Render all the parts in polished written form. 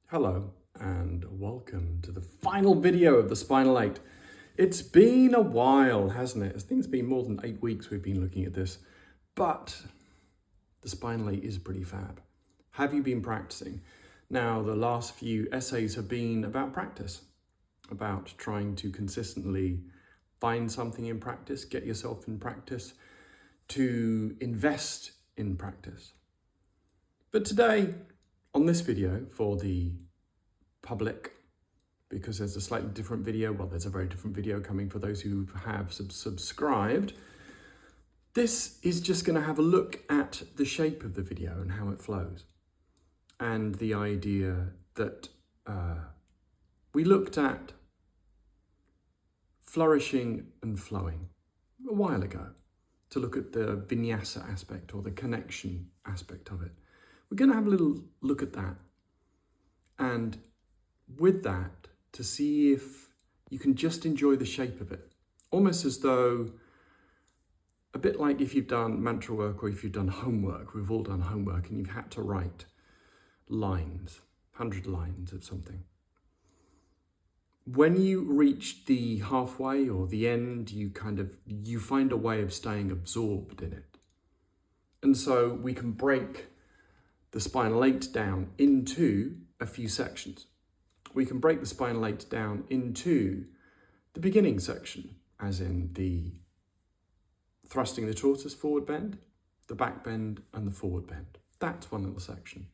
Hello and welcome to the final video of the Spinal 8. It's been a while, hasn't it? I think it's been more than 8 weeks we've been looking at this, but the Spinal 8 is pretty fab. Have you been practicing? Now, the last few essays have been about practice, about trying to consistently find something in practice, get yourself in practice, to invest in practice. But today, on this video for the public, because there's a slightly different video, well, there's a very different video coming for those who have subscribed. This is just going to have a look at the shape of the video and how it flows. And the idea that we looked at flourishing and flowing a while ago to look at the vinyasa aspect or the connection aspect of it. We're going to have a little look at that. And with that, to see if you can just enjoy the shape of it. Almost as though, a bit like if you've done mantra work or if you've done homework, we've all done homework and you've had to write lines, 100 lines of something. When you reach the halfway or the end, you find a way of staying absorbed in it. And so we can break the Spinal 8 down into a few sections. We can break the Spinal 8 down into the beginning section, as in the thrusting the tortoise forward bend, the back bend, and the forward bend. That's one little section.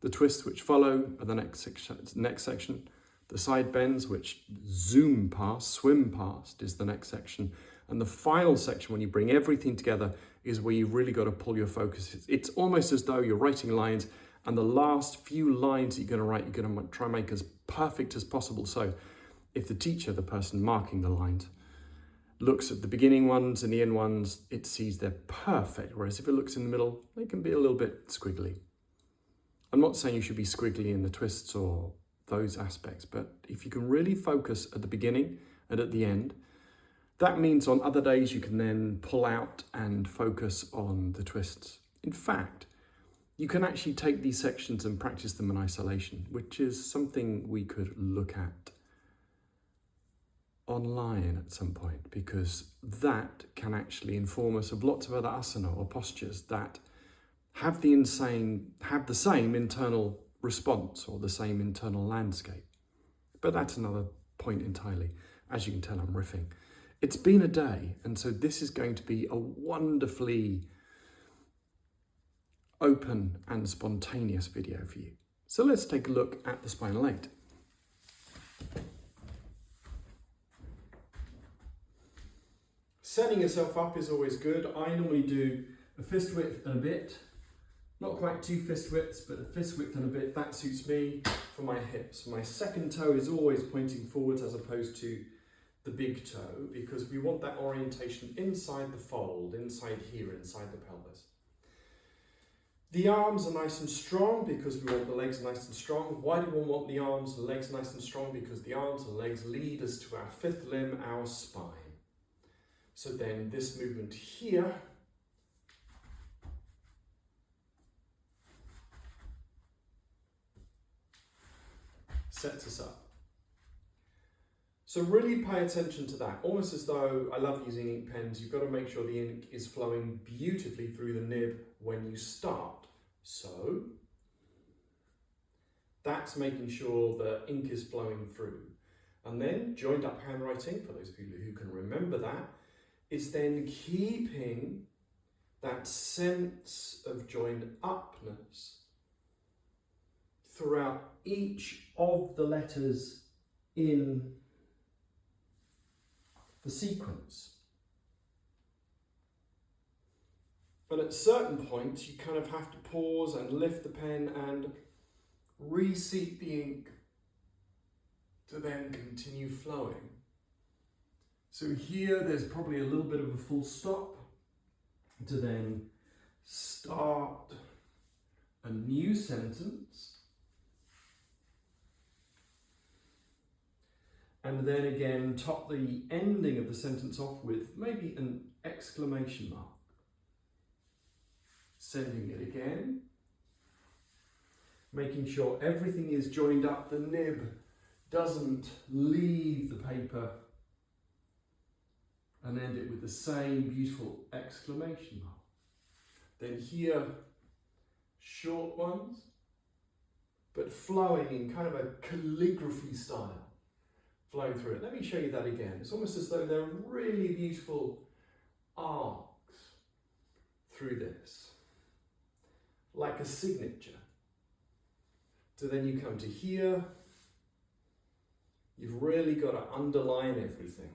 The twists which follow are the next section. The side bends which zoom past, swim past, is the next section. And the final section, when you bring everything together, is where you've really got to pull your focus. It's almost as though you're writing lines, and the last few lines that you're going to write, you're going to try and make as perfect as possible. So if the teacher, the person marking the lines, looks at the beginning ones and the end ones, it sees they're perfect. Whereas if it looks in the middle, they can be a little bit squiggly. I'm not saying you should be squiggly in the twists or those aspects, but if you can really focus at the beginning and at the end, that means on other days you can then pull out and focus on the twists. In fact, you can actually take these sections and practice them in isolation, which is something we could look at online at some point, because that can actually inform us of lots of other asana or postures that have the same internal response or the same internal landscape. But that's another point entirely. As you can tell, I'm riffing. It's been a day, and so this is going to be a wonderfully open and spontaneous video for you. So let's take a look at the Spinal 8. Setting yourself up is always good. I normally do a fist width and a bit. Not quite 2 fist widths, but a fist width and a bit. That suits me for my hips. My second toe is always pointing forwards as opposed to the big toe, because we want that orientation inside the fold, inside here, inside the pelvis. The arms are nice and strong because we want the legs nice and strong. Why do we want the arms and legs nice and strong? Because the arms and legs lead us to our 5th limb, our spine. So then this movement here sets us up. So really pay attention to that. Almost as though, I love using ink pens, you've got to make sure the ink is flowing beautifully through the nib when you start. So that's making sure the ink is flowing through. And then joined up handwriting, for those people who can remember that, is then keeping that sense of joined upness throughout each of the letters in the sequence. And at certain points, you kind of have to pause and lift the pen and reseat the ink to then continue flowing. So here, there's probably a little bit of a full stop to then start a new sentence. And then again, top the ending of the sentence off with maybe an exclamation mark. Sending it again. making sure everything is joined up, the nib doesn't leave the paper, and end it with the same beautiful exclamation mark. Then here, short ones, but flowing in kind of a calligraphy style, flowing through it. Let me show you that again. It's almost as though they're really beautiful arcs through this, like a signature. So then you come to here, you've really got to underline everything.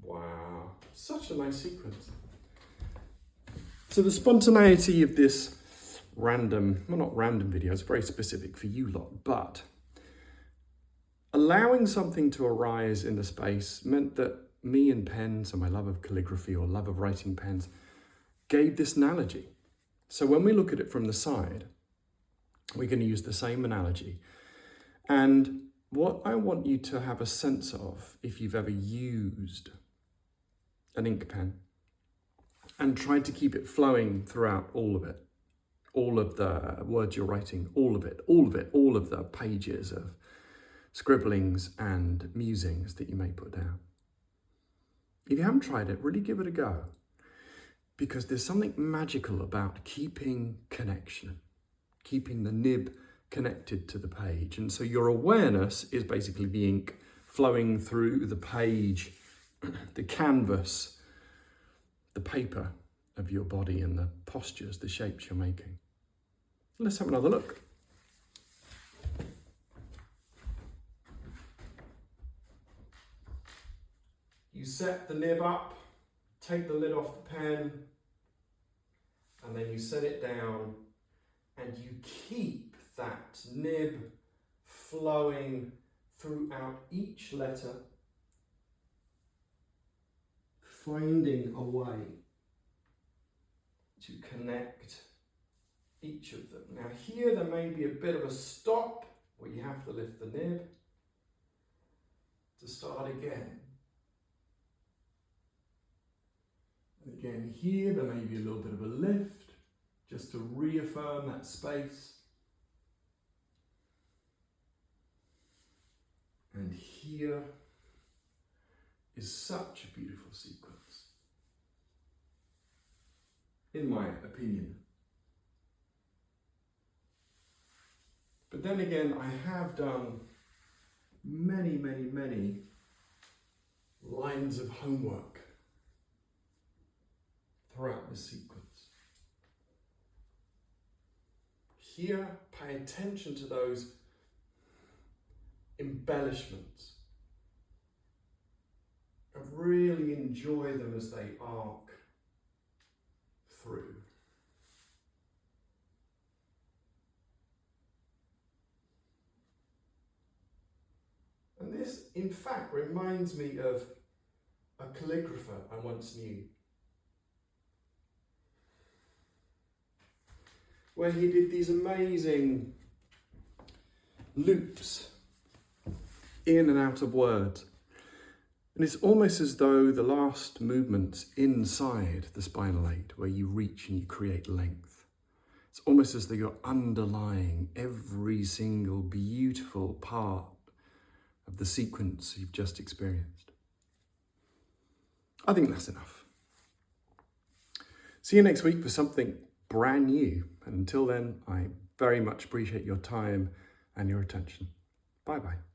Wow, such a nice sequence. So the spontaneity of this random, well, not random video, it's very specific for you lot, but allowing something to arise in the space meant that me and pens and my love of calligraphy or love of writing pens gave this analogy. So when we look at it from the side, we're going to use the same analogy. And what I want you to have a sense of, if you've ever used an ink pen and tried to keep it flowing throughout all of it, all of the words you're writing, all of it, all of the pages of scribblings and musings that you may put down. If you haven't tried it, really give it a go, because there's something magical about keeping connection, keeping the nib connected to the page. And so your awareness is basically the ink flowing through the page, the canvas, the paper of your body and the postures, the shapes you're making. Let's have another look. You set the nib up, take the lid off the pen, and then you set it down, and you keep that nib flowing throughout each letter, finding a way to connect each of them. Now here there may be a bit of a stop where you have to lift the nib to start again. And again here there may be a little bit of a lift just to reaffirm that space. And here is such a beautiful sequence, in my opinion. But then again, I have done many lines of homework throughout the sequence. Here, pay attention to those embellishments and really enjoy them as they arc through. And this, in fact, reminds me of a calligrapher I once knew, where he did these amazing loops in and out of words. And it's almost as though the last movement's inside the spinal aid, where you reach and you create length. It's almost as though you're underlying every single beautiful part of the sequence you've just experienced. I think that's enough. See you next week for something brand new. And until then, I very much appreciate your time and your attention. Bye-bye.